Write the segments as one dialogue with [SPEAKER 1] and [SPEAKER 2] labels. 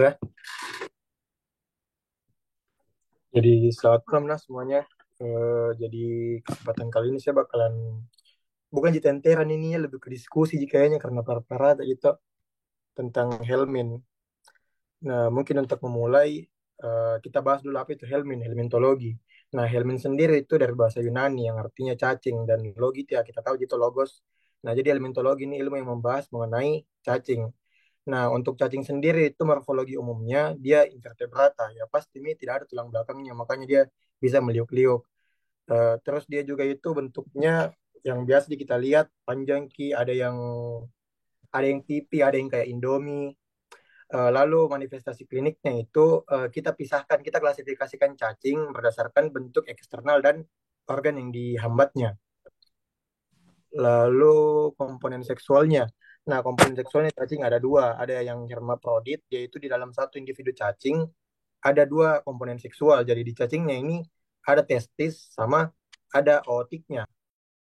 [SPEAKER 1] Ya, jadi selamat malam lah semuanya. Jadi kesempatan kali ini saya bakalan bukan jitenteran ini ya, lebih ke diskusi kayaknya karena para gitu tentang Helmin. Nah, mungkin untuk memulai kita bahas dulu apa itu Helmin, Helmintologi. Nah, Helmin sendiri itu dari bahasa Yunani yang artinya cacing dan logi itu ya kita tahu gitu logos. Nah, jadi Helmintologi ini ilmu yang membahas mengenai cacing. Nah, untuk cacing sendiri itu morfologi umumnya dia invertebrata ya pasti ini tidak ada tulang belakangnya makanya dia bisa meliuk-liuk. Terus dia juga itu bentuknya yang biasa kita lihat panjang ki, ada yang pipi, ada yang kayak Indomie. Lalu manifestasi kliniknya itu kita pisahkan, kita klasifikasikan cacing berdasarkan bentuk eksternal dan organ yang dihambatnya. Lalu komponen seksualnya. Nah, komponen seksualnya cacing ada dua. Ada yang hermaprodit, yaitu di dalam satu individu cacing ada dua komponen seksual. Jadi di cacingnya ini ada testis sama ada ootiknya.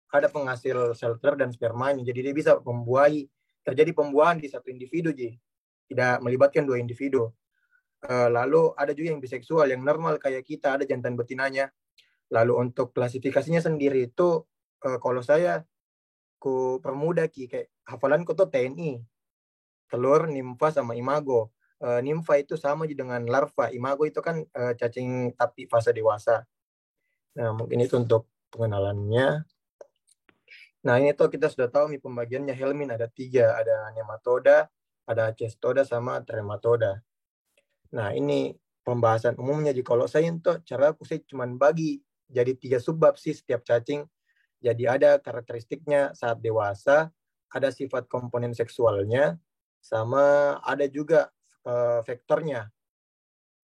[SPEAKER 1] Ada penghasil sel telur dan spermanya. Jadi dia bisa membuahi. Terjadi pembuahan di satu individu, Ji. Tidak melibatkan dua individu. Lalu ada juga yang biseksual, yang normal kayak kita, ada jantan betinanya. Lalu untuk klasifikasinya sendiri itu, kalau saya ku permudah ki kayak hafalanku tuh TNI, telur, nimfa sama imago. Nimfa itu sama dengan larva, imago itu kan cacing tapi fase dewasa. Nah, mungkin itu untuk pengenalannya. Nah, ini tuh kita sudah tahu nih pembagiannya helmin ada tiga, ada nematoda, ada cestoda sama trematoda. Nah, ini pembahasan umumnya. Jadi kalau saya itu cara aku saya cuma bagi jadi tiga subbab sih setiap cacing. Jadi ada karakteristiknya saat dewasa, ada sifat komponen seksualnya, sama ada juga vektornya.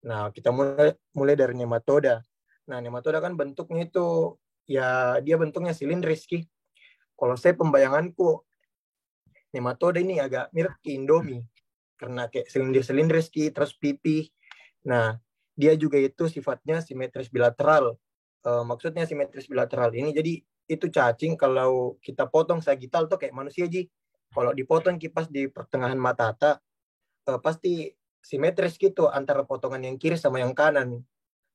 [SPEAKER 1] Nah, kita mulai dari nematoda. Nah, nematoda kan bentuknya itu ya dia bentuknya silindris ki. Kalau saya pembayanganku nematoda ini agak mirip ke Indomie karena kayak silindir-silindir ki terus pipi. Nah, dia juga itu sifatnya simetris bilateral. Maksudnya simetris bilateral ini jadi itu cacing kalau kita potong sagital tuh kayak manusia ji. Kalau dipotong kipas di pertengahan mata pasti simetris gitu antara potongan yang kiri sama yang kanan.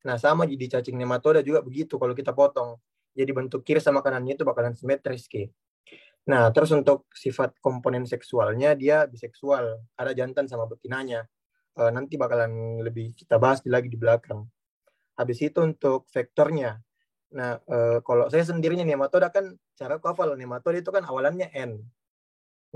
[SPEAKER 1] Nah, sama jadi cacing nematoda juga begitu kalau kita potong. Jadi bentuk kiri sama kanannya itu bakalan simetris ki. Nah, terus untuk sifat komponen seksualnya dia biseksual, ada jantan sama betinanya. Nanti bakalan lebih kita bahas lagi di belakang. Habis itu untuk vektornya. Nah, kalau saya sendirinya nematoda kan cara aku hafal nematoda itu kan awalannya N.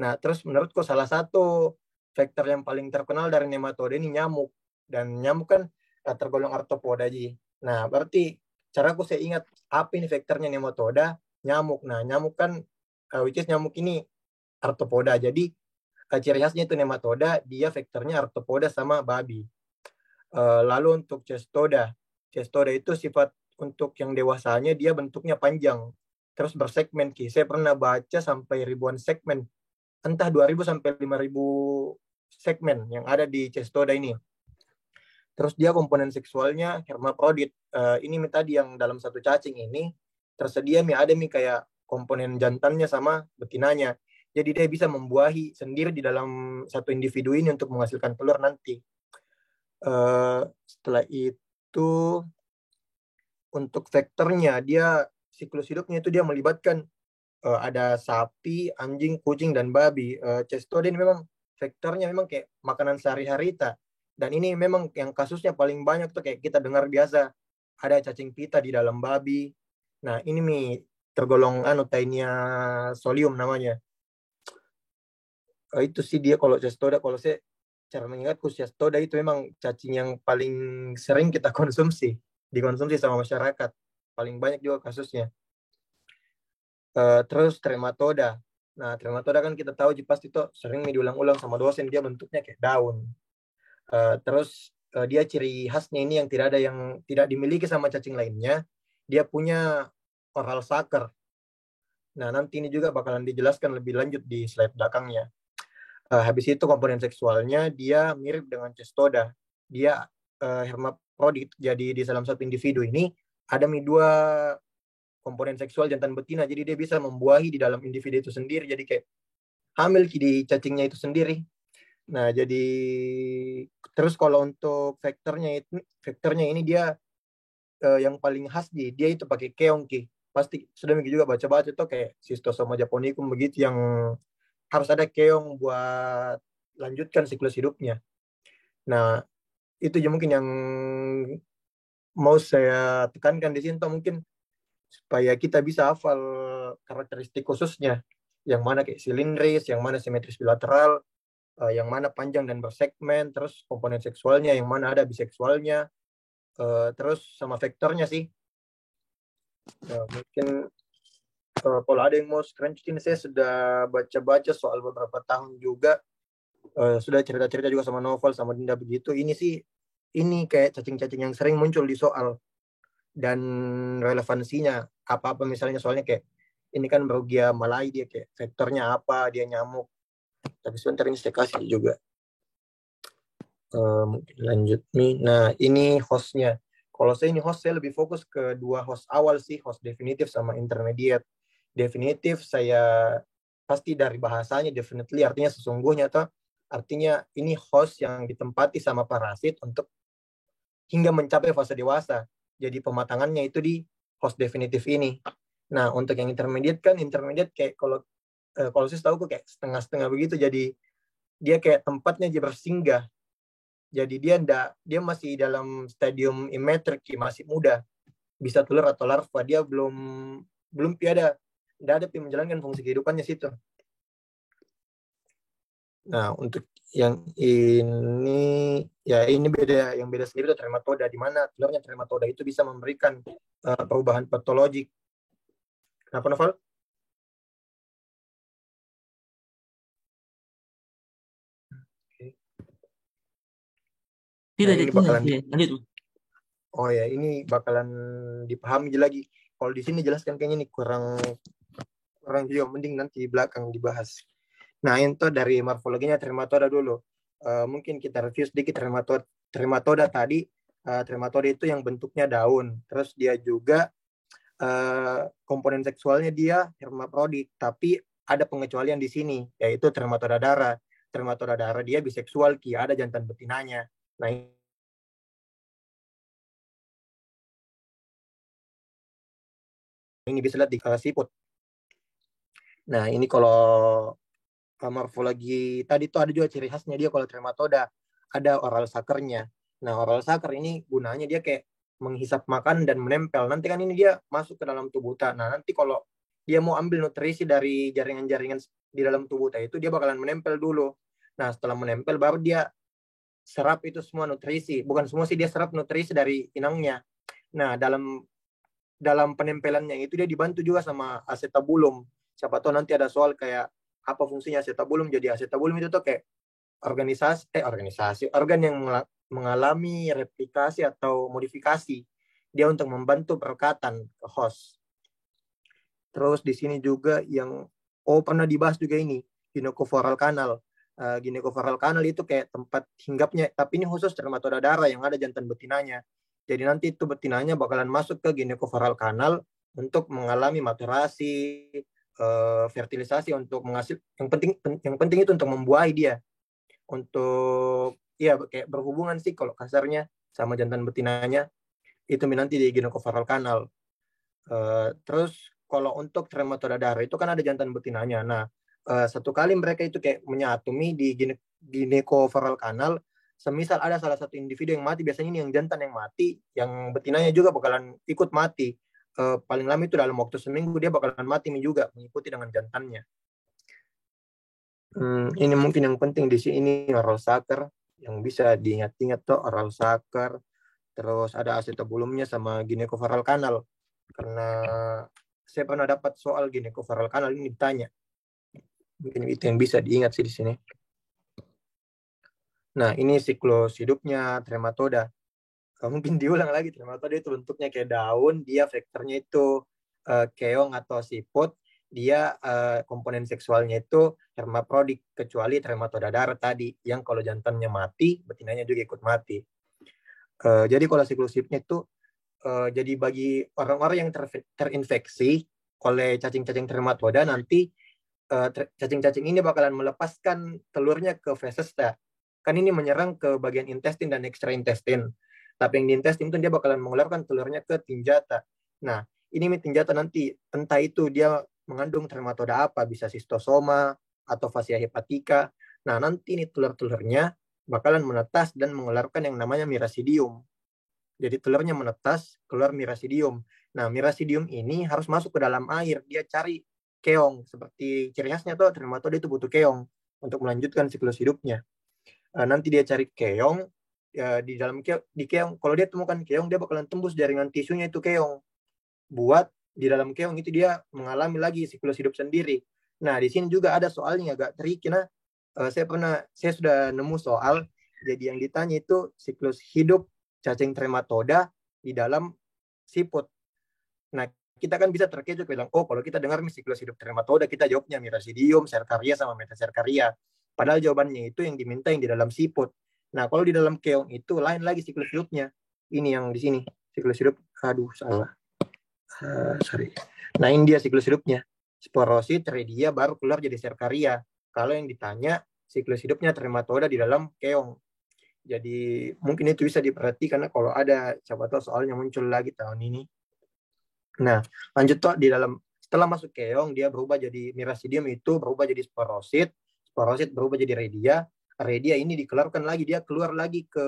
[SPEAKER 1] Nah, terus menurutku salah satu vektor yang paling terkenal dari nematoda ini nyamuk. Dan nyamuk kan tergolong arthropoda aja. Nah, berarti cara aku saya ingat apa ini vektornya nematoda, nyamuk. Nah, nyamuk kan which is nyamuk ini arthropoda. Jadi ciri khasnya itu nematoda, dia vektornya arthropoda sama babi. Lalu untuk cestoda, cestoda itu sifat untuk yang dewasanya dia bentuknya panjang, terus bersegmen ki. Saya pernah baca sampai ribuan segmen, entah 2.000 sampai 5.000 segmen yang ada di cestoda ini. Terus dia komponen seksualnya hermaprodit. Ini tadi yang dalam satu cacing ini tersedia ada kayak komponen jantannya sama betinanya. Jadi dia bisa membuahi sendiri di dalam satu individu ini untuk menghasilkan telur nanti. Setelah itu untuk vektornya dia siklus hidupnya itu dia melibatkan ada sapi, anjing, kucing dan babi. Cestodin memang vektornya memang kayak makanan sehari-hari ta. Dan ini memang yang kasusnya paling banyak tuh kayak kita dengar biasa ada cacing pita di dalam babi. Nah, ini tergolong Tainia solium namanya. Itu sih dia kalau cestoda, kalau saya cara mengingatku cestoda itu memang cacing yang paling sering kita konsumsi, dikonsumsi sama masyarakat. Paling banyak juga kasusnya. Terus trematoda. Nah, trematoda kan kita tahu pasti itu sering diulang-ulang sama dosen, dia bentuknya kayak daun. Terus dia ciri khasnya ini yang tidak ada yang tidak dimiliki sama cacing lainnya, dia punya oral sucker. Nah, nanti ini juga bakalan dijelaskan lebih lanjut di slide belakangnya. Habis itu komponen seksualnya dia mirip dengan cestoda. Dia hermaprodit. Jadi di dalam satu individu ini ada dua komponen seksual jantan betina. Jadi dia bisa membuahi di dalam individu itu sendiri. Jadi kayak hamil di cacingnya itu sendiri. Nah, jadi terus kalau untuk vektornya ini dia yang paling khas dia itu pakai keong ki. Pasti sudah mungkin juga baca-baca tuh kayak Schistosoma japonicum begitu yang harus ada keong buat lanjutkan siklus hidupnya. Nah, itu juga mungkin yang mau saya tekankan di sini tuh mungkin supaya kita bisa hafal karakteristik khususnya, yang mana kayak silindris, yang mana simetris bilateral, yang mana panjang dan bersegmen, terus komponen seksualnya, yang mana ada biseksualnya, terus sama vektornya sih. Mungkin kalau ada yang mau screenshot, saya sudah baca-baca soal beberapa tahun juga, sudah cerita-cerita juga sama novel sama Dinda begitu. Ini sih, ini kayak cacing-cacing yang sering muncul di soal dan relevansinya apa-apa, misalnya soalnya kayak ini kan Brugia malai, dia kayak vektornya apa, dia nyamuk. Tapi sebentar ini saya kasih juga. Lanjut nih. Nah, ini hostnya. Kalau saya ini host, saya lebih fokus ke dua host awal sih, host definitif sama intermediate. Definitif saya pasti dari bahasanya definitely artinya sesungguhnya, atau artinya ini host yang ditempati sama parasit untuk hingga mencapai fase dewasa. Jadi pematangannya itu di host definitif ini. Nah, untuk yang intermediate kan, intermediate kayak kalau saya tahu kok kayak setengah-setengah begitu. Jadi dia kayak tempatnya dia bersinggah. Jadi dia masih dalam stadium immature, masih muda, bisa telur atau larva, dia belum ada menjalankan fungsi kehidupannya situ. Nah, untuk yang ini ya ini beda, yang beda sendiri itu trematoda, di mana telurnya trematoda itu bisa memberikan perubahan patologik. Kenapa, Novel? Nah,
[SPEAKER 2] Tidak,
[SPEAKER 1] ini
[SPEAKER 2] tidak,
[SPEAKER 1] bakalan
[SPEAKER 2] tidak. Lanjut.
[SPEAKER 1] oh ya, ini bakalan dipahami lagi. Kalau di sini jelaskan kayaknya ini kurang kurang juga, mending nanti di belakang dibahas. Nah, itu dari morfologinya trematoda dulu. Mungkin kita review sedikit trematoda tadi. Trematoda itu yang bentuknya daun. Terus dia juga komponen seksualnya dia hermafrodit, tapi ada pengecualian di sini, yaitu trematoda darah. Trematoda darah dia biseksual, ada jantan betinanya. Nah, ini bisa lihat di siput. Nah, ini kalau morfologi tadi tuh ada juga ciri khasnya dia. Kalau trematoda ada oral sakernya. Nah, oral saker ini gunanya dia kayak menghisap makan dan menempel. Nanti kan ini dia masuk ke dalam tubuh ta. Nah, nanti kalau dia mau ambil nutrisi dari jaringan-jaringan di dalam tubuh ta itu, dia bakalan menempel dulu. Nah, setelah menempel baru dia serap itu semua nutrisi. Bukan semua sih, dia serap nutrisi dari inangnya. Nah, dalam dalam penempelannya itu dia dibantu juga sama acetabulum. Siapa tahu nanti ada soal kayak apa fungsinya acetabulum. Jadi acetabulum itu tuh kayak organisasi organ yang mengalami replikasi atau modifikasi. Dia untuk membantu perekatan ke host. Terus di sini juga yang pernah dibahas juga ini, gynecoforal canal. Gynecoforal canal itu kayak tempat hinggapnya, tapi ini khusus dermatoda darah yang ada jantan betinanya. Jadi nanti itu betinanya bakalan masuk ke gynecoforal canal untuk mengalami maturasi, fertilisasi, untuk menghasil. Yang penting itu untuk membuahi dia, untuk ya kayak berhubungan sih kalau kasarnya sama jantan betinanya, itu nanti di gynecoforal canal. Terus kalau untuk trematoda darah itu kan ada jantan betinanya. Nah, satu kali mereka itu kayak menyatumi di gynecoforal canal, semisal ada salah satu individu yang mati, biasanya ini yang jantan yang mati, yang betinanya juga bakalan ikut mati. Paling lama itu dalam waktu seminggu dia bakalan mati juga, mengikuti dengan jantannya. Ini mungkin yang penting di sini oral sucker, yang bisa diingat-ingat tuh oral sucker. Terus ada acetabulumnya sama gynecoforal canal. Karena saya pernah dapat soal gynecoforal canal ini ditanya. Mungkin itu yang bisa diingat sih di sini. Nah, ini siklus hidupnya trematoda. Mungkin diulang lagi, trematoda itu bentuknya kayak daun, dia vektornya itu keong atau siput, dia komponen seksualnya itu hermafrodit, kecuali trematoda darah tadi, yang kalau jantannya mati, betinanya juga ikut mati. Jadi kalau siklus hidupnya itu jadi bagi orang-orang yang terinfeksi oleh cacing-cacing trematoda, nanti cacing-cacing ini bakalan melepaskan telurnya ke fesesta. Kan ini menyerang ke bagian intestin dan ekstra intestin. Tapi yang di intestin itu dia bakalan mengeluarkan telurnya ke tinjata. Nah, ini tinjata nanti entah itu dia mengandung trematoda apa, bisa cystosoma atau fascia hepatica. Nah, nanti ini telur-telurnya bakalan menetas dan mengeluarkan yang namanya miracidium. Jadi telurnya menetas, keluar miracidium. Nah, miracidium ini harus masuk ke dalam air. Dia cari keong. Seperti ciri khasnya tuh trematoda itu butuh keong untuk melanjutkan siklus hidupnya. Nanti dia cari keong, ya, di dalam di keong. Kalau dia temukan keong, dia bakalan tembus jaringan tisunya itu keong. Buat di dalam keong itu dia mengalami lagi siklus hidup sendiri. Nah, di sini juga ada soalnya agak tricky. Nah, saya sudah nemu soal. Jadi yang ditanya itu siklus hidup cacing trematoda di dalam siput. Nah, kita kan bisa terkecoh bilang, oh kalau kita dengar siklus hidup trematoda, kita jawabnya miracidium, serkaria, sama metaserkaria. Padahal jawabannya itu yang diminta yang di dalam siput. Nah, kalau di dalam keong itu lain lagi siklus hidupnya. Ini yang di sini, siklus hidup, aduh salah. Sorry. Nah, ini dia siklus hidupnya. Sporosit, redia, baru keluar jadi serkaria. Kalau yang ditanya, siklus hidupnya trematoda di dalam keong. Jadi mungkin itu bisa diperhatikan kalau ada siapa tahu soalnya muncul lagi tahun ini. Nah, lanjut tuh di dalam setelah masuk keong dia berubah jadi miracidium, itu berubah jadi sporosit, sporosit berubah jadi redia, redia ini dikeluarkan lagi, dia keluar lagi ke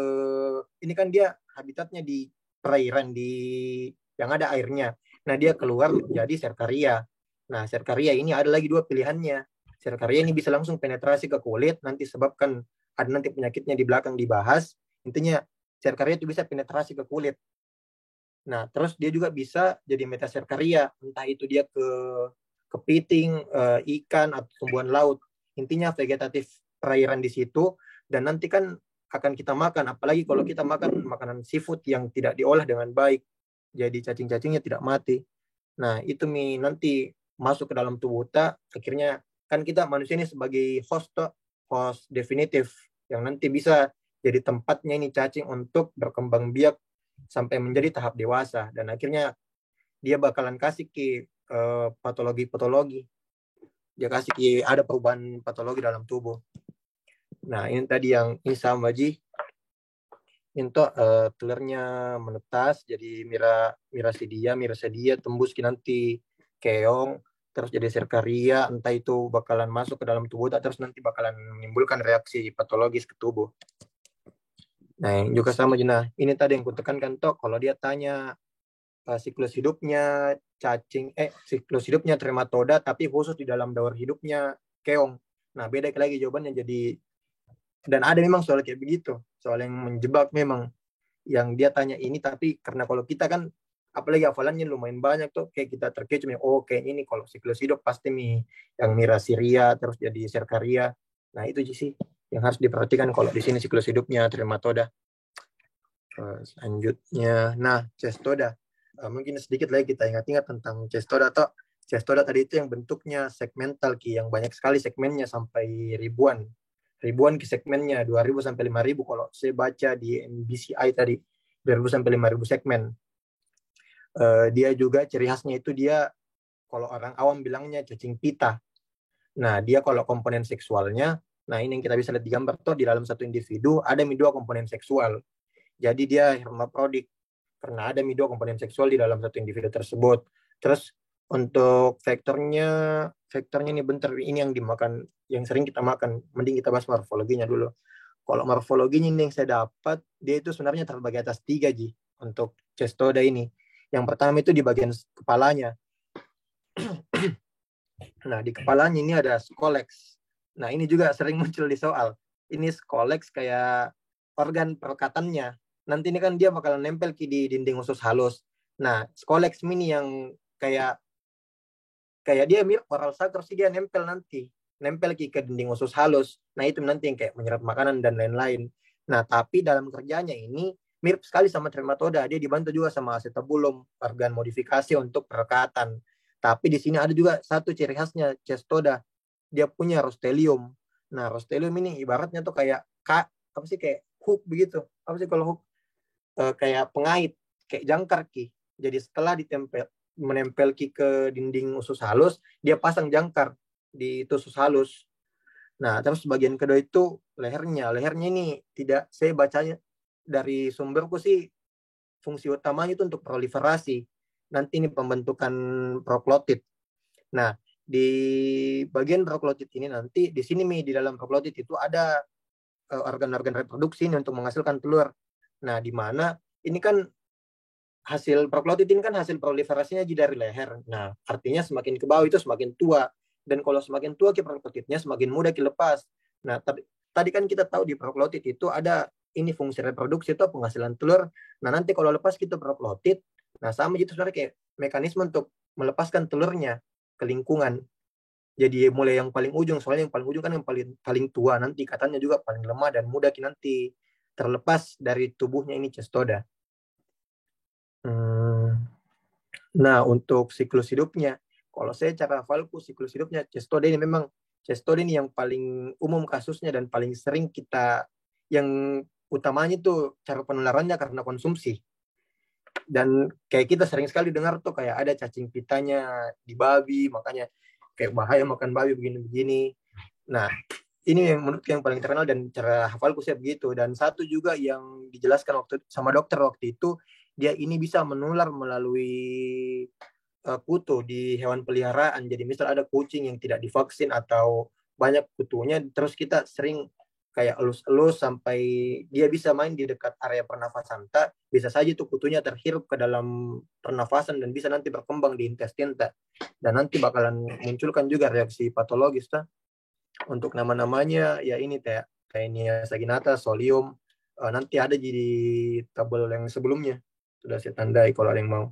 [SPEAKER 1] ini kan dia habitatnya di perairan di yang ada airnya. Nah, dia keluar jadi serkaria. Nah, serkaria ini ada lagi dua pilihannya. Serkaria ini bisa langsung penetrasi ke kulit, nanti sebabkan ada nanti penyakitnya di belakang dibahas. Intinya serkaria itu bisa penetrasi ke kulit. Nah, terus dia juga bisa jadi metaserkaria, entah itu dia ke kepiting, ikan atau tumbuhan laut. Intinya vegetatif perairan di situ, dan nanti kan akan kita makan, apalagi kalau kita makan makanan seafood yang tidak diolah dengan baik, jadi cacing-cacingnya tidak mati. Nah, itu nanti masuk ke dalam tubuh kita, akhirnya kan kita manusia ini sebagai host definitif yang nanti bisa jadi tempatnya ini cacing untuk berkembang biak sampai menjadi tahap dewasa, dan akhirnya dia bakalan kasih ke patologi-patologi, dia kasih ke ada perubahan patologi dalam tubuh. Nah, ini tadi yang ini sama Ji, itu telurnya menetas jadi miracidia tembus ke nanti keong, terus jadi serkaria, entah itu bakalan masuk ke dalam tubuh terus nanti bakalan menimbulkan reaksi patologis ke tubuh. Nah, yang juga sama Juna, ini tadi yang kutekankan toh, kalau dia tanya siklus hidupnya siklus hidupnya trematoda tapi khusus di dalam daur hidupnya keong. Nah, beda lagi jawabannya. Jadi, dan ada memang soal kayak begitu, soal yang menjebak memang, yang dia tanya ini, tapi karena kalau kita kan apalagi hafalannya lumayan banyak tuh, kayak kita terkecoh, oh kayak ini kalau siklus hidup pasti yang miraciria terus jadi serkaria. Nah, itu sih yang harus diperhatikan kalau di sini siklus hidupnya trematoda. Selanjutnya, nah cestoda. Mungkin sedikit lagi kita ingat-ingat tentang cestoda. Cestoda tadi itu yang bentuknya segmental Ki, yang banyak sekali segmennya sampai ribuan ki segmennya, 2.000 sampai 5.000 kalau saya baca di NBCI tadi, 2.000 sampai 5.000 segmen. Dia juga ciri khasnya itu dia kalau orang awam bilangnya cacing pita. Nah, dia kalau komponen seksualnya, nah ini yang kita bisa lihat di gambar tuh, di dalam satu individu ada dua komponen seksual. Jadi dia hermafrodit karena ada dua komponen seksual di dalam satu individu tersebut. Terus untuk vektornya ini bentar, ini yang dimakan, yang sering kita makan. Mending kita bahas morfologinya dulu. Kalau morfologinya ini yang saya dapat, dia itu sebenarnya terbagi atas 3 Ji untuk cestoda ini. Yang pertama itu di bagian kepalanya. Nah, di kepalanya ini ada scolex. Nah, ini juga sering muncul di soal. Ini scolex kayak organ perekatannya. Nanti ini kan dia bakalan nempel di dinding usus halus. Nah, scolex mini yang kayak dia mirip oral sucker sih, dia nempel ke dinding usus halus. Nah, itu nanti yang kayak menyerap makanan dan lain-lain. Nah, tapi dalam kerjanya ini mirip sekali sama trematoda. Dia dibantu juga sama acetabulum, organ modifikasi untuk perekatan. Tapi di sini ada juga satu ciri khasnya cestoda. Dia punya rostelium. Nah, rostelium ini ibaratnya tuh kayak apa sih, kayak hook begitu. Apa sih kalau hook? Kayak pengait, kayak jangkar Ki. Jadi setelah menempel Ki ke dinding usus halus, dia pasang jangkar. di tusuk halus. Nah, terus bagian kedua itu lehernya. Lehernya ini tidak, saya bacanya dari sumberku sih, fungsi utamanya itu untuk proliferasi. Nanti ini pembentukan proklotit. Nah, di bagian proklotit ini nanti, di sini Mi, di dalam proklotit itu ada organ-organ reproduksi ini untuk menghasilkan telur. Nah, di mana ini kan hasil proklotit ini kan hasil proliferasinya dari leher. Nah, artinya semakin ke bawah itu semakin tua. Dan kalau semakin tua proklotitnya semakin mudah dilepas. Nah, tadi kan kita tahu di proklotit itu ada ini fungsi reproduksi itu penghasilan telur. Nah, nanti kalau lepas kita proklotit, nah sama gitu sebenarnya kayak mekanisme untuk melepaskan telurnya ke lingkungan. Jadi mulai yang paling ujung, soalnya yang paling ujung kan yang paling paling tua, nanti katanya juga paling lemah dan mudah nanti terlepas dari tubuhnya ini cestoda. Nah, untuk siklus hidupnya, kalau saya cara hafalku siklus hidupnya cestoda ini memang cestoda ini yang paling umum kasusnya dan paling sering kita, yang utamanya itu cara penularannya karena konsumsi. Dan kayak kita sering sekali dengar tuh kayak ada cacing pitanya di babi, makanya kayak bahaya makan babi begini-begini. Nah, ini yang menurut yang paling terkenal dan cara hafalku saya begitu. Dan satu juga yang dijelaskan waktu sama dokter waktu itu, dia ini bisa menular melalui kutu di hewan peliharaan. Jadi misal ada kucing yang tidak divaksin atau banyak kutunya, terus kita sering kayak elus-elus sampai dia bisa main di dekat area pernafasan tak, bisa saja tuh kutunya terhirup ke dalam pernafasan dan bisa nanti berkembang di intestin tak. Dan nanti bakalan munculkan juga reaksi patologis tak. Untuk nama-namanya ya ini kayak Taenia saginata, solium, nanti ada di tabel yang sebelumnya. Sudah saya tandai kalau ada yang mau.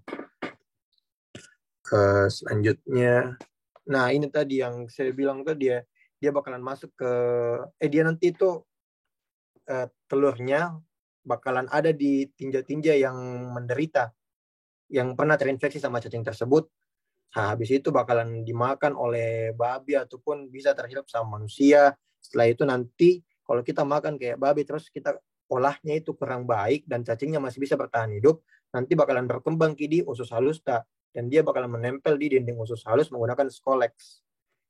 [SPEAKER 1] Selanjutnya, nah ini tadi yang saya bilang ke dia bakalan masuk ke, dia nanti itu telurnya bakalan ada di tinja-tinja yang menderita, yang pernah terinfeksi sama cacing tersebut. Nah, habis itu bakalan dimakan oleh babi ataupun bisa terhirup sama manusia. Setelah itu nanti kalau kita makan kayak babi terus kita olahnya itu kurang baik dan cacingnya masih bisa bertahan hidup, nanti bakalan berkembang di usus halus tak, dan dia bakalan menempel di dinding usus halus menggunakan scolex.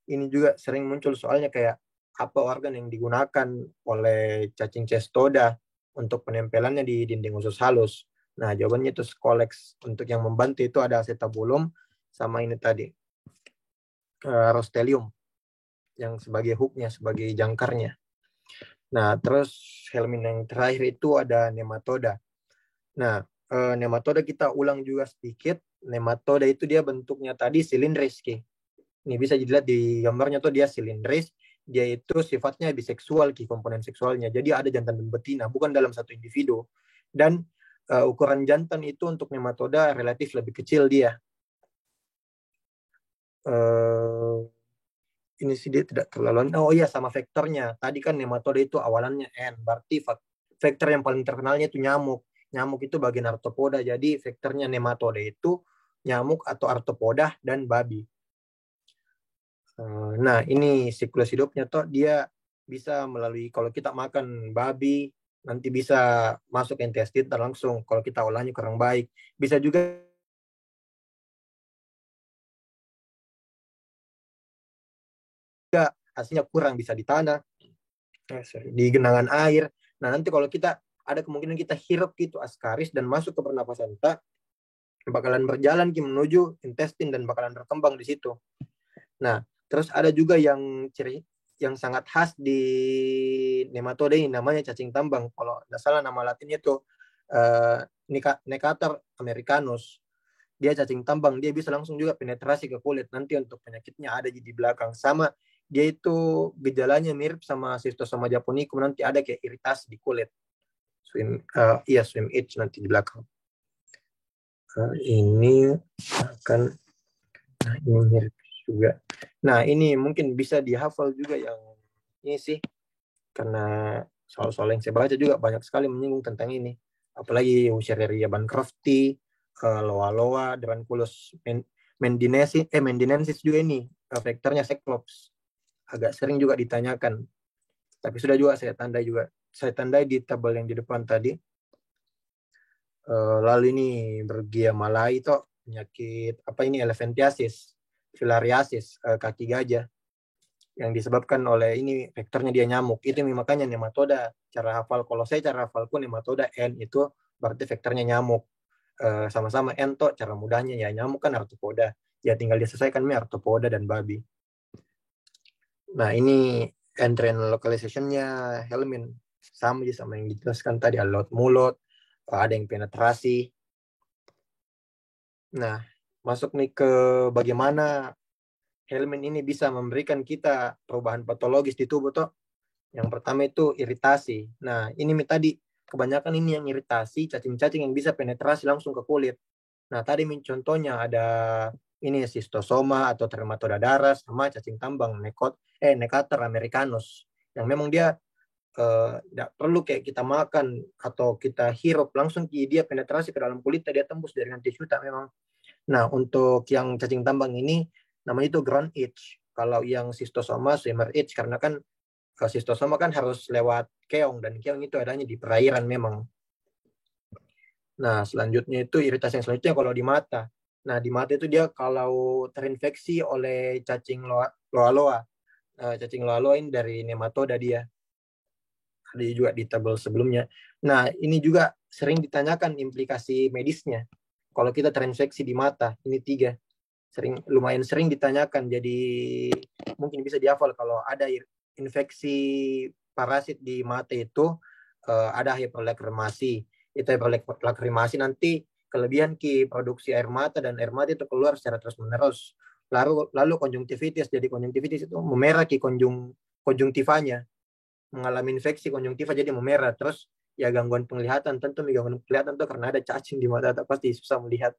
[SPEAKER 1] Ini juga sering muncul soalnya kayak apa organ yang digunakan oleh cacing cestoda untuk penempelannya di dinding usus halus. Nah, jawabannya itu scolex. Untuk yang membantu itu ada acetabulum sama ini tadi rostelium yang sebagai hooknya, sebagai jangkarnya. Nah, terus helmin yang terakhir itu ada nematoda. Nah, nematoda kita ulang juga sedikit. Nematoda itu dia bentuknya tadi silindris, Ki. Ini bisa dilihat di gambarnya tuh dia silindris. Dia itu sifatnya biseksual, Ki, komponen seksualnya. Jadi ada jantan dan betina, bukan dalam satu individu. Dan ukuran jantan itu untuk nematoda relatif lebih kecil dia. Ini sih dia tidak terlalu. Oh iya, sama vektornya. Tadi kan nematoda itu awalannya N, berarti vektor yang paling terkenalnya itu nyamuk. Nyamuk itu bagian arthropoda, jadi vektornya nematoda itu nyamuk atau arthropoda dan babi. Nah, ini siklus hidupnya toh dia bisa melalui, kalau kita makan babi nanti bisa masuk ke intestin langsung kalau kita olahnya kurang baik. Bisa juga hasilnya kurang, bisa di tanah, di genangan air. Nah, nanti kalau kita ada kemungkinan kita hirup gitu askaris dan masuk ke pernapasan kita, bakalan berjalan menuju intestin dan bakalan berkembang di situ. Nah, terus ada juga yang ciri yang sangat khas di nematoda ini namanya cacing tambang. Kalau tidak salah nama latinnya itu Necator americanus. Dia cacing tambang, dia bisa langsung juga penetrasi ke kulit. Nanti untuk penyakitnya ada di belakang. Sama dia itu gejalanya mirip sama Schistosoma japonicum, nanti ada kayak iritasi di kulit. Swim itch nanti di belakang. Ini akan, nah ini mirip juga. Nah ini mungkin bisa dihafal juga yang ini sih, karena soal-soal yang saya baca juga banyak sekali menyinggung tentang ini. Apalagi Wuchereria bancrofti, Loa-Loa, Dranculus mendinensis juga ini, vektornya Cyclops. Agak sering juga ditanyakan. Tapi sudah juga saya tandai juga. Saya tandai di tabel yang di depan tadi. Lalu ini Bergia malai itu penyakit apa ini elephantiasis, filariasis, kaki gajah. yang disebabkan oleh ini vektornya dia nyamuk. Itu makanya nematoda. Cara hafal, kalau saya cara hafalku nematoda N itu berarti vektornya nyamuk. Sama-sama N toh cara mudahnya ya nyamuk kan arthropoda. Ya tinggal diselesaikan arthropoda dan babi. Nah ini entrant localization-nya Helmin sama aja sama yang dijelaskan tadi, ada lot mulut, ada yang penetrasi. Nah, masuk nih ke bagaimana Helmin ini bisa memberikan kita perubahan patologis di tubuh toh. Yang pertama itu iritasi. Nah, ini tadi kebanyakan ini yang iritasi, cacing-cacing yang bisa penetrasi langsung ke kulit. Nah, tadi contohnya ada ini cystosoma atau Trematode daras sama cacing tambang Necator americanus yang memang dia tidak perlu kayak kita makan atau kita hirup langsung dia penetrasi ke dalam kulit, dia tembus jaringan tisu tak memang. Nah, untuk yang cacing tambang ini namanya itu ground itch. Kalau yang cystosoma swimmer itch, karena kan cystosoma kan harus lewat keong, dan keong itu adanya di perairan memang. Nah, selanjutnya itu iritasi yang selanjutnya kalau di mata. Nah, di mata itu dia kalau terinfeksi oleh cacing loa-loa. Cacing loa-loa ini dari nematoda dia. Ada juga di tabel sebelumnya. Nah, ini juga sering ditanyakan implikasi medisnya. Kalau kita terinfeksi di mata, ini 3. Lumayan sering ditanyakan. Jadi mungkin bisa dihafal kalau ada infeksi parasit di mata itu, ada hiperlakrimasi. Itu hiperlakrimasi nanti kelebihan produksi air mata, dan air mata itu keluar secara terus-menerus. Lalu konjungtivitis, jadi konjungtivitis itu memerah konjungtivanya, mengalami infeksi konjungtiva jadi memerah. Terus ya gangguan penglihatan, tentu gangguan penglihatan tuh karena ada cacing di mata, pasti susah melihat.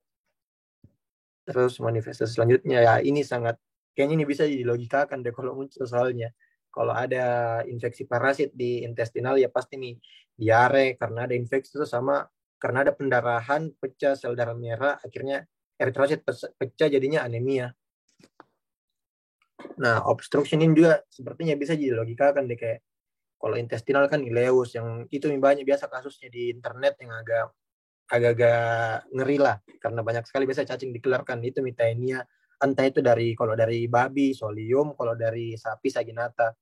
[SPEAKER 1] Terus manifestasi selanjutnya ya ini kayaknya ini bisa dilogikakan deh kalau muncul, soalnya kalau ada infeksi parasit di intestinal ya pasti nih diare karena ada infeksi itu, sama karena ada pendarahan, pecah sel darah merah, akhirnya eritrosit pecah jadinya anemia. Nah, obstruction ini juga sepertinya bisa dilogikakan deh, kayak kalau intestinal kan ileus, yang itu banyak biasa kasusnya di internet yang agak-agak ngeri lah, karena banyak sekali biasa cacing dikeluarkan itu mitainia, entah itu kalau dari babi solium, kalau dari sapi saginata.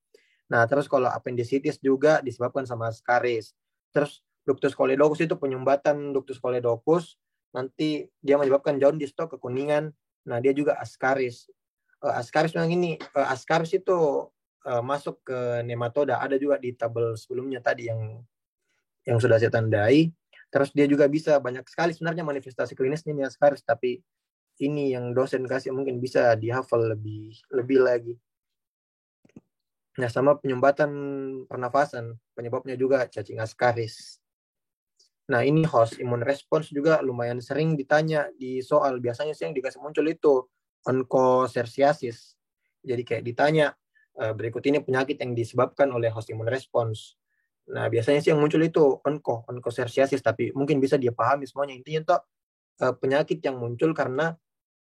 [SPEAKER 1] Nah, terus kalau appendicitis juga disebabkan sama ascaris. Terus ductus choledochus itu penyumbatan ductus choledochus, nanti dia menyebabkan jaundice atau kekuningan. Nah, dia juga ascaris. Ascaris memang ini ascaris itu masuk ke nematoda, ada juga di tabel sebelumnya tadi yang sudah saya tandai. Terus dia juga bisa banyak sekali sebenarnya manifestasi klinisnya ini ascaris, tapi ini yang dosen kasih mungkin bisa dihafal lebih lagi. Nah, sama penyumbatan pernafasan, penyebabnya juga cacing ascaris. Nah, ini host immune response juga lumayan sering ditanya di soal. Biasanya sih yang dikasih muncul itu onchocerciasis. Jadi kayak ditanya, berikut ini penyakit yang disebabkan oleh host immune response. Nah, biasanya sih yang muncul itu onchocerciasis, tapi mungkin bisa dia pahami semuanya. Intinya toh penyakit yang muncul karena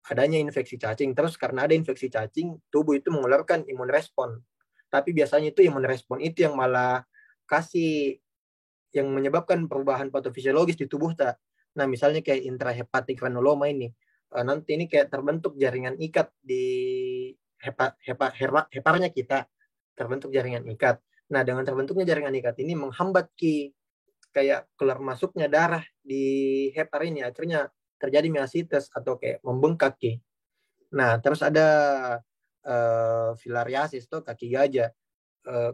[SPEAKER 1] adanya infeksi cacing. Terus karena ada infeksi cacing, tubuh itu mengeluarkan imun respon. Tapi biasanya itu imun respon itu yang malah yang menyebabkan perubahan patofisiologis di tubuh tak. Nah, misalnya kayak intrahepatic granuloma ini, nanti ini kayak terbentuk jaringan ikat di heparnya kita, terbentuk jaringan ikat. Nah, dengan terbentuknya jaringan ikat ini menghambat kayak keluar masuknya darah di hepar ini, akhirnya terjadi myositis atau kayak membengkak Nah, terus ada filariasis tuh kaki gajah.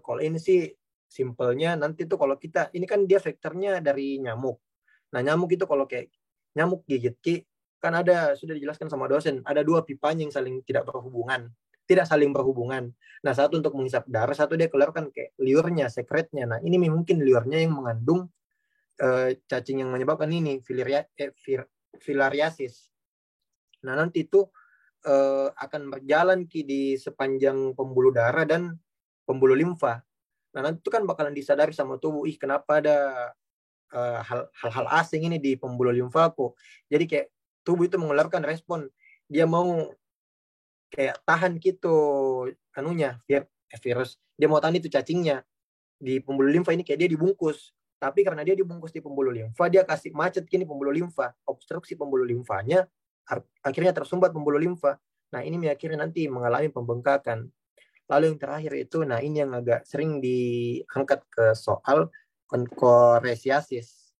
[SPEAKER 1] Kalau ini sih simpelnya nanti tuh kalau kita ini kan dia vektornya dari nyamuk. Nah, nyamuk itu kalau kayak nyamuk gigit kan ada, sudah dijelaskan sama dosen, ada 2 pipanya yang tidak saling berhubungan. Nah, satu untuk menghisap darah, satu dia keluarkan kayak liurnya, sekretnya. Nah, ini mungkin liurnya yang mengandung cacing yang menyebabkan ini filariasis. Nah, nanti itu akan berjalan di sepanjang pembuluh darah dan pembuluh limfa. Nah, nanti itu kan bakalan disadari sama tubuh, kenapa ada hal-hal asing ini di pembuluh limfaku. Jadi kayak tubuh itu mengeluarkan respon, dia mau kayak tahan virus, dia mau tahan itu cacingnya di pembuluh limfa ini, kayak dia dibungkus. Tapi karena dia dibungkus di pembuluh limfa, dia kasih macet pembuluh limfa, obstruksi pembuluh limfanya, akhirnya tersumbat pembuluh limfa. Nah, ini akhirnya nanti mengalami pembengkakan. Lalu yang terakhir itu, nah ini yang agak sering diangkat ke soal onkoresiasis,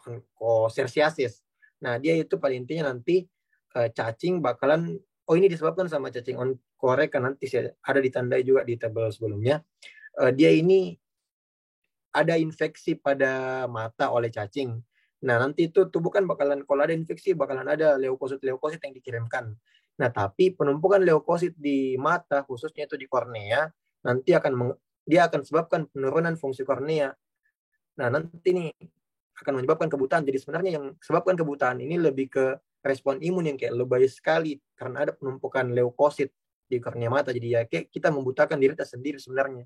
[SPEAKER 1] onkosersiasis. Nah dia itu pada intinya nanti cacing bakalan, oh ini disebabkan sama cacing onkorek kan nanti ada ditandai juga di tabel sebelumnya. Dia ini ada infeksi pada mata oleh cacing. Nah, nanti itu tubuh kan bakalan, kalau ada infeksi, bakalan ada leukosit-leukosit yang dikirimkan. Nah, tapi penumpukan leukosit di mata, khususnya itu di kornea, nanti dia akan sebabkan penurunan fungsi kornea. Nah, nanti ini akan menyebabkan kebutaan. Jadi sebenarnya yang sebabkan kebutaan ini lebih ke respon imun yang kayak lebay sekali, karena ada penumpukan leukosit di kornea mata. Jadi ya kayak kita membutakan diri kita sendiri sebenarnya.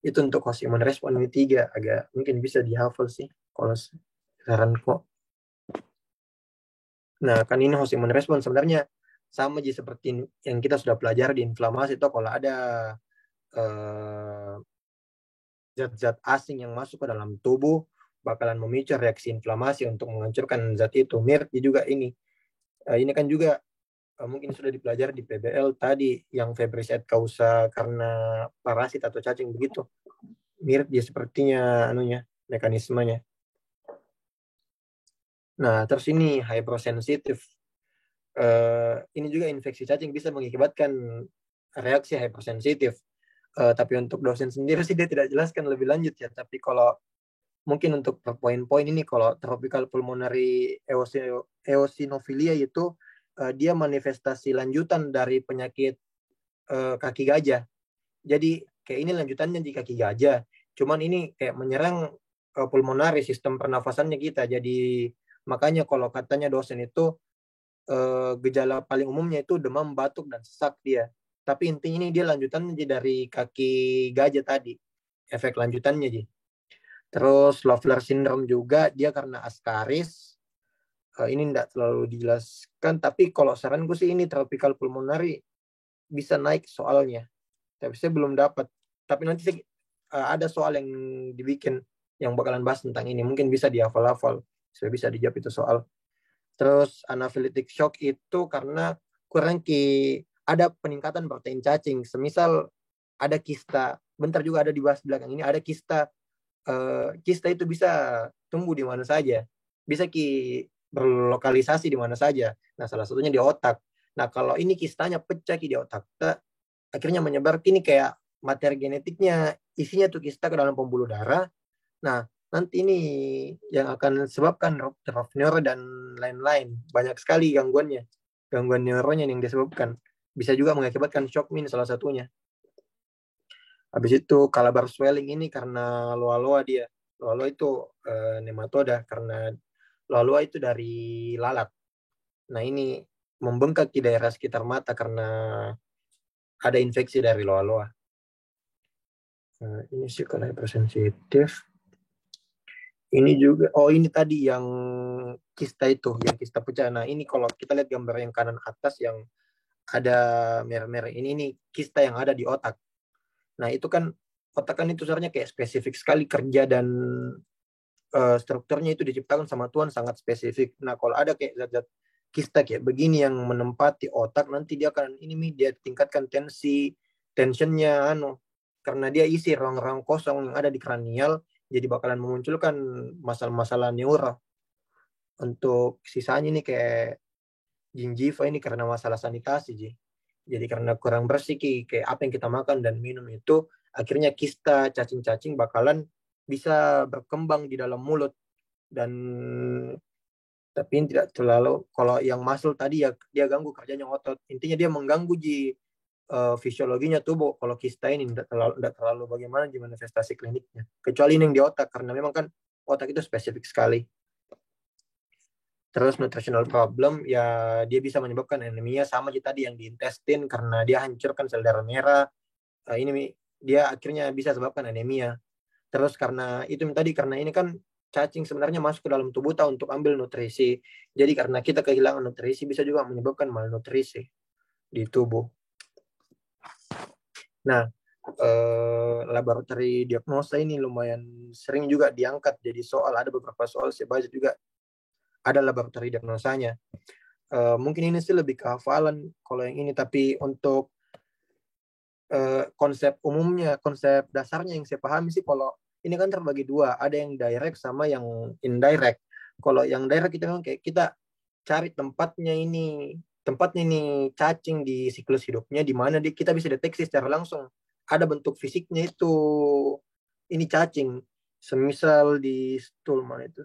[SPEAKER 1] Itu untuk host immune respon ini 3, agak mungkin bisa dihafal sih kalau saran kok. Nah kan ini host immune respon sebenarnya sama aja seperti yang kita sudah pelajari di inflamasi itu, kalau ada zat-zat asing yang masuk ke dalam tubuh bakalan memicu reaksi inflamasi untuk menghancurkan zat itu. Mirip juga ini kan juga mungkin sudah dipelajari di PBL tadi yang Febris et causa karena parasit atau cacing begitu. Mirip dia sepertinya mekanismenya. Nah, terus ini hypersensitif. Ini juga infeksi cacing bisa mengakibatkan reaksi hypersensitif. Tapi untuk dosen sendiri sih dia tidak jelaskan lebih lanjut ya. Tapi kalau mungkin untuk poin-poin ini, kalau tropical pulmonary eosinofilia itu dia manifestasi lanjutan dari penyakit kaki gajah. Jadi kayak ini lanjutannya di kaki gajah. Cuman ini kayak menyerang pulmonari, sistem pernafasannya kita. Jadi makanya kalau katanya dosen itu gejala paling umumnya itu demam, batuk, dan sesak dia. Tapi intinya ini dia lanjutannya dari kaki gajah tadi. Efek lanjutannya Ji. Terus Loeffler syndrome juga dia karena Ascaris. Ini tidak terlalu dijelaskan, tapi kalau saranku sih ini tropical pulmonary bisa naik soalnya. Tapi saya belum dapat. Tapi nanti ada soal yang dibikin yang bakalan bahas tentang ini. Mungkin bisa dihafal-hafal. Saya bisa dijawab itu soal. Terus anaphylactic shock itu karena ada peningkatan protein cacing. Semisal ada kista, bentar juga ada dibahas belakang ini, ada kista. Kista itu bisa tumbuh di mana saja. Bisa berlokalisasi di mana saja. Nah, salah satunya di otak. Nah, kalau ini kistanya pecah di otak, akhirnya menyebar kini kayak materi genetiknya isinya tuh kista ke dalam pembuluh darah. Nah, nanti ini yang akan sebabkan rupture of neuro dan lain-lain. Banyak sekali gangguannya. Gangguan neuronya yang disebabkan. Bisa juga mengakibatkan shock min salah satunya. Habis itu calabar swelling ini karena loa-loa dia. Loa-loa itu nematoda karena loa-loa itu dari lalat. Nah, ini membengkak di daerah sekitar mata karena ada infeksi dari loa-loa. Ini sih kalau hypersensitif. Ini juga, ini tadi yang kista itu, yang kista pecah. Nah, ini kalau kita lihat gambar yang kanan atas yang ada merah-merah, ini kista yang ada di otak. Nah, itu kan, otak kan itu sebenarnya kayak spesifik sekali kerja dan strukturnya itu diciptakan sama Tuhan sangat spesifik. Nah, kalau ada kayak zat-zat kista kayak begini yang menempati otak, nanti dia akan, dia tingkatkan tensionnya, karena dia isi ruang-ruang kosong yang ada di kranial, jadi bakalan memunculkan masalah-masalah neuro. Untuk sisanya ini kayak gingiva ini karena masalah sanitasi, jadi karena kurang bersih kayak apa yang kita makan dan minum itu, akhirnya kista cacing-cacing bakalan bisa berkembang di dalam mulut. Dan tapi tidak terlalu, kalau yang muscle tadi ya dia ganggu kerjanya otot, intinya dia mengganggu fisiologinya tubuh. Kalau kista ini tidak terlalu bagaimana di manifestasi kliniknya, kecuali ini yang di otak, karena memang kan otak itu spesifik sekali. Terus nutritional problem ya dia bisa menyebabkan anemia, sama aja tadi yang di intestin karena dia hancurkan sel darah merah. Ini dia akhirnya bisa sebabkan anemia. Terus karena itu tadi, karena ini kan cacing sebenarnya masuk ke dalam tubuh kita untuk ambil nutrisi. Jadi karena kita kehilangan nutrisi bisa juga menyebabkan malnutrisi di tubuh. Nah, laboratori diagnosa ini lumayan sering juga diangkat jadi soal. Ada beberapa soal saya baca juga ada laboratori diagnosanya. Mungkin ini sih lebih kehafalan kalau yang ini, tapi untuk konsep umumnya, konsep dasarnya yang saya pahami sih kalau ini kan terbagi dua, ada yang direct sama yang indirect. Kalau yang direct kita memang kayak kita cari tempatnya ini cacing di siklus hidupnya di mana kita bisa deteksi secara langsung ada bentuk fisiknya itu ini cacing. Semisal di stulma itu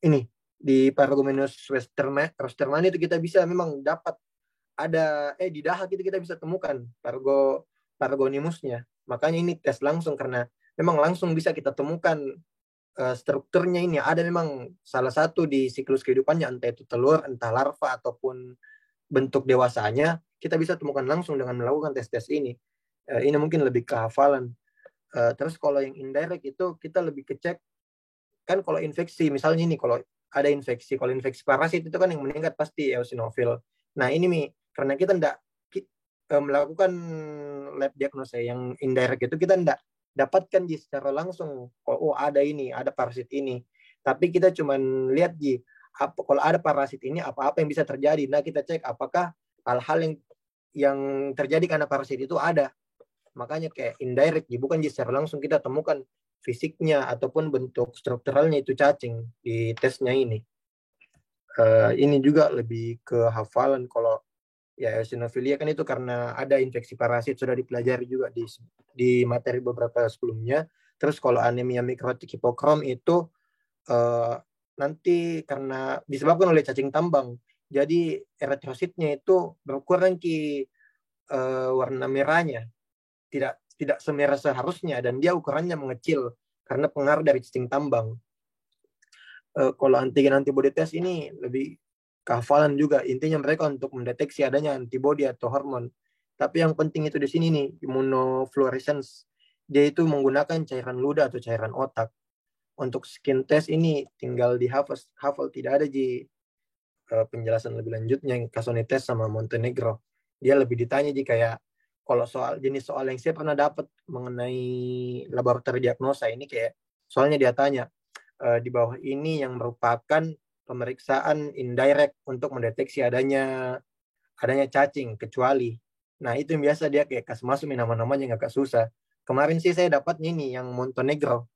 [SPEAKER 1] ini di Paragomenus westermani itu kita bisa memang dapat ada di dahak itu kita bisa temukan Paragonimusnya. Makanya ini tes langsung karena memang langsung bisa kita temukan strukturnya ini ada memang salah satu di siklus kehidupannya entah itu telur, entah larva ataupun bentuk dewasanya kita bisa temukan langsung dengan melakukan tes-tes ini. Ini mungkin lebih kehafalan. Terus kalau yang indirect itu kita lebih kecek kan kalau infeksi misalnya ini kalau infeksi parasit itu kan yang meningkat pasti eosinofil. Nah ini Mi karena kita tidak melakukan lab diagnosa yang indirect itu kita tidak dapatkan Ji secara langsung ada ini ada parasit ini tapi kita cuma lihat Ji kalau ada parasit ini apa-apa yang bisa terjadi. Nah kita cek apakah hal-hal yang terjadi karena parasit itu ada. Makanya kayak indirect Ji bukan Ji secara langsung kita temukan fisiknya ataupun bentuk strukturalnya itu cacing di tesnya ini. Ini juga lebih ke hafalan kalau ya eosinofilia kan itu karena ada infeksi parasit sudah dipelajari juga di materi beberapa sebelumnya. Terus kalau anemia mikrotik hipokrom itu nanti karena disebabkan oleh cacing tambang. Jadi eritrositnya itu berkurang warna merahnya, tidak tidak semerah seharusnya dan dia ukurannya mengecil karena pengaruh dari cacing tambang. Kalau antigen antibody test ini lebih kehafalan juga. Intinya mereka untuk mendeteksi adanya antibody atau hormon. Tapi yang penting itu di sini nih, immunofluorescence. Dia itu menggunakan cairan ludah atau cairan otak. Untuk skin test ini tinggal dihafal tidak ada penjelasan lebih lanjutnya yang Casonites sama Montenegro. Dia lebih ditanya kayak kalau jenis soal yang saya pernah dapat mengenai laboratorium diagnosa ini kayak soalnya dia tanya di bawah ini yang merupakan pemeriksaan indirect untuk mendeteksi adanya cacing kecuali. Nah itu yang biasa dia kayak kasih masuk nama-namanya yang agak susah. Kemarin sih saya dapatnya ini yang Montenegro.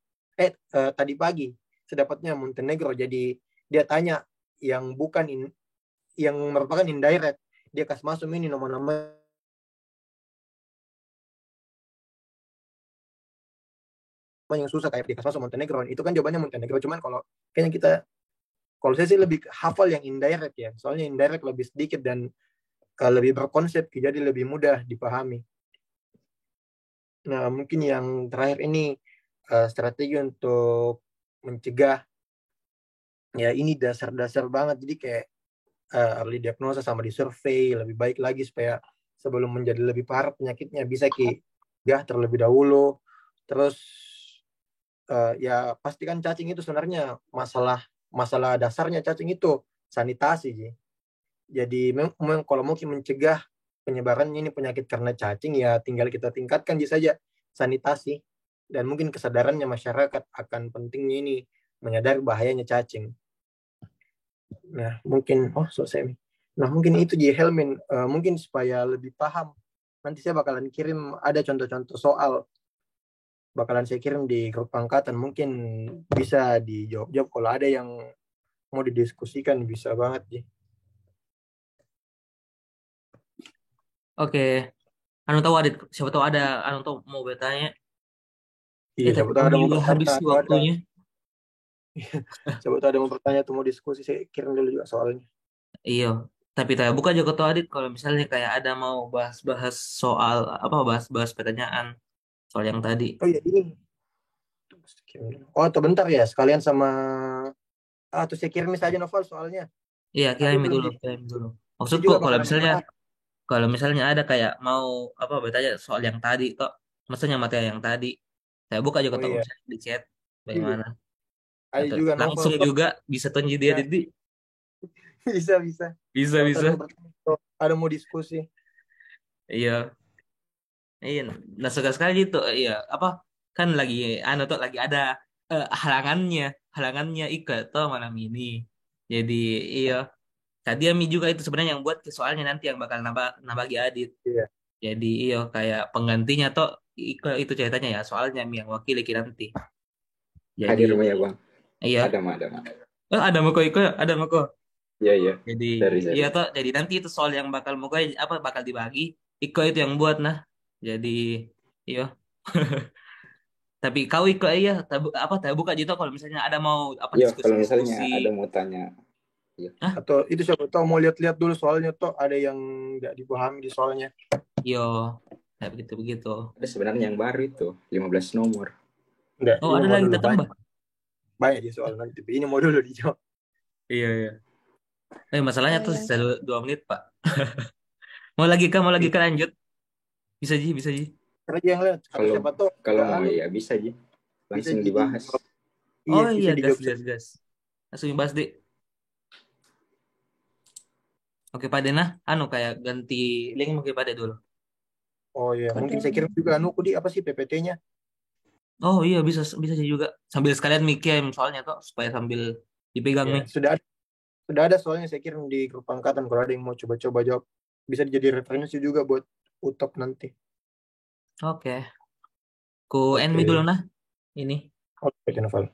[SPEAKER 1] Tadi pagi saya dapatnya Montenegro. Jadi dia tanya yang bukan yang merupakan indirect. Dia kasih masuk ini nama-nama yang susah kayak dikasih masuk Montenegro. Itu kan jawabannya Montenegro. Cuman kalau saya sih lebih hafal yang indirect ya. Soalnya indirect lebih sedikit dan lebih berkonsep, jadi lebih mudah dipahami. Nah, mungkin yang terakhir ini strategi untuk mencegah. Ya, ini dasar-dasar banget. Jadi kayak early diagnosis sama di survei lebih baik lagi supaya sebelum menjadi lebih parah penyakitnya bisa terlebih dahulu. Terus ya pastikan cacing itu sebenarnya masalah dasarnya cacing itu sanitasi. Jadi memang kalau mungkin mencegah penyebarannya ini penyakit karena cacing ya tinggal kita tingkatkan saja sanitasi dan mungkin kesadarannya masyarakat akan pentingnya ini menyadari bahayanya cacing. Nah mungkin selesai. Nah mungkin itu Helmin mungkin supaya lebih paham nanti saya bakalan kirim ada contoh-contoh soal bakalan saya kirim di grup angkatan mungkin bisa dijawab kalau ada yang mau didiskusikan bisa banget Ji.
[SPEAKER 2] Oke, anu tahu Adit, siapa tahu ada anu tahu mau bertanya.
[SPEAKER 1] Iya
[SPEAKER 2] Tapi
[SPEAKER 1] siapa tahu
[SPEAKER 2] ini
[SPEAKER 1] ada mau
[SPEAKER 2] juga
[SPEAKER 1] bertanya
[SPEAKER 2] habis sih
[SPEAKER 1] atau ada
[SPEAKER 2] waktunya.
[SPEAKER 1] siapa tahu ada mau bertanya atau mau diskusi saya kirim dulu juga soalnya.
[SPEAKER 2] Iya, tapi saya buka juga tuh Adit kalau misalnya kayak ada mau bahas-bahas soal apa bahas-bahas pertanyaan soal yang tadi.
[SPEAKER 1] Oh iya ini. Oh atau bentar ya sekalian sama atau saya kirim saja novel soalnya.
[SPEAKER 2] Iya,
[SPEAKER 1] Aku
[SPEAKER 2] kirim
[SPEAKER 1] belum
[SPEAKER 2] dulu, kirim dulu.
[SPEAKER 1] saya
[SPEAKER 2] Maksudku
[SPEAKER 1] juga
[SPEAKER 2] kalau
[SPEAKER 1] bakalan
[SPEAKER 2] misalnya
[SPEAKER 1] bahas.
[SPEAKER 2] kalau misalnya ada kayak mau apa bertanya soal yang tadi toh, maksudnya materi yang tadi, saya buka juga
[SPEAKER 1] Oh
[SPEAKER 2] toh
[SPEAKER 1] iya.
[SPEAKER 2] misalnya di chat
[SPEAKER 1] Iya.
[SPEAKER 2] bagaimana.
[SPEAKER 1] Ada
[SPEAKER 2] Atau
[SPEAKER 1] juga novel
[SPEAKER 2] langsung juga bisa tunjuk dia
[SPEAKER 1] ya
[SPEAKER 2] di
[SPEAKER 1] bisa bisa.
[SPEAKER 2] bisa
[SPEAKER 1] Siapa tahu ada mau
[SPEAKER 2] bisa.
[SPEAKER 1] bertanya atau ada mau diskusi.
[SPEAKER 2] Iya, iya. Nah suka sekali itu, iya apa kan lagi anu tuh lagi ada halangannya Ika tuh malam ini. Jadi iya. Tadi Mi juga itu sebenarnya yang buat soalnya nanti yang bakal nambah nambah Adit.
[SPEAKER 1] Iya.
[SPEAKER 2] Jadi iyo kayak penggantinya toh itu ceritanya ya, soalnya Mi yang wakili ki nanti. Jadi
[SPEAKER 3] Hadir rumah ya bang.
[SPEAKER 2] iya.
[SPEAKER 3] Ada mah ada mah.
[SPEAKER 2] Ada Moko Iko, ada Moko.
[SPEAKER 3] Iya iya.
[SPEAKER 2] Jadi
[SPEAKER 3] Seri.
[SPEAKER 2] iya toh, jadi nanti itu soal yang bakal Moko apa bakal dibagi, Iko itu yang buat nah. Jadi iya. Tapi kau Iko iya apa buka gitu kalau misalnya ada mau apa
[SPEAKER 3] Iya kalau misalnya
[SPEAKER 2] diskusi-diskusi.
[SPEAKER 3] ada mau tanya. Iya.
[SPEAKER 2] Ah,
[SPEAKER 1] Atau itu siapa tahu mau lihat-lihat dulu soalnya toh ada yang nggak dipahami di soalnya.
[SPEAKER 2] yo, kayak begitu-begitu.
[SPEAKER 3] Ada sebenarnya yang baru itu 15 nomor.
[SPEAKER 1] Enggak,
[SPEAKER 2] Oh,
[SPEAKER 1] ini
[SPEAKER 2] ada
[SPEAKER 1] mau
[SPEAKER 2] lagi
[SPEAKER 1] dulu
[SPEAKER 2] tambah.
[SPEAKER 1] banyak. Banyak di soal nanti. Ini mau dulu dijawab.
[SPEAKER 2] Iya, iya. Masalahnya
[SPEAKER 4] Kalau
[SPEAKER 2] tuh
[SPEAKER 4] yang
[SPEAKER 2] sisa 2 menit, Pak. Mau lagi kah lanjut? Bisa Ji.
[SPEAKER 1] Karena dia yang lihat atau
[SPEAKER 3] Kalau
[SPEAKER 1] siapa tahu
[SPEAKER 3] kalau
[SPEAKER 1] nggak
[SPEAKER 3] mau
[SPEAKER 1] anu
[SPEAKER 3] ya bisa aja
[SPEAKER 1] bisa
[SPEAKER 3] langsung
[SPEAKER 1] jadi
[SPEAKER 3] dibahas.
[SPEAKER 1] iya
[SPEAKER 2] Oh
[SPEAKER 1] bisa
[SPEAKER 2] iya, gas,
[SPEAKER 1] dijawab.
[SPEAKER 2] gas, gas. Langsung dibahas, Dik. Oke, Pak Dena. Kayak ganti link mungkin pada dulu.
[SPEAKER 1] Oh iya, mungkin
[SPEAKER 4] kode
[SPEAKER 1] saya kirim juga anu di apa sih PPT-nya.
[SPEAKER 2] Oh iya, bisa bisa sih juga. Sambil sekalian mikirin soalnya tuh, supaya sambil dipegang
[SPEAKER 1] Ya,
[SPEAKER 2] nih.
[SPEAKER 1] sudah ada soalnya saya kirim di grup angkatan kalau ada yang mau coba-coba jawab. Bisa jadi referensi juga buat UTOP nanti.
[SPEAKER 2] Oke. Ku end
[SPEAKER 1] Oke.
[SPEAKER 2] me dulu nah. Ini.
[SPEAKER 1] Oke, Novel.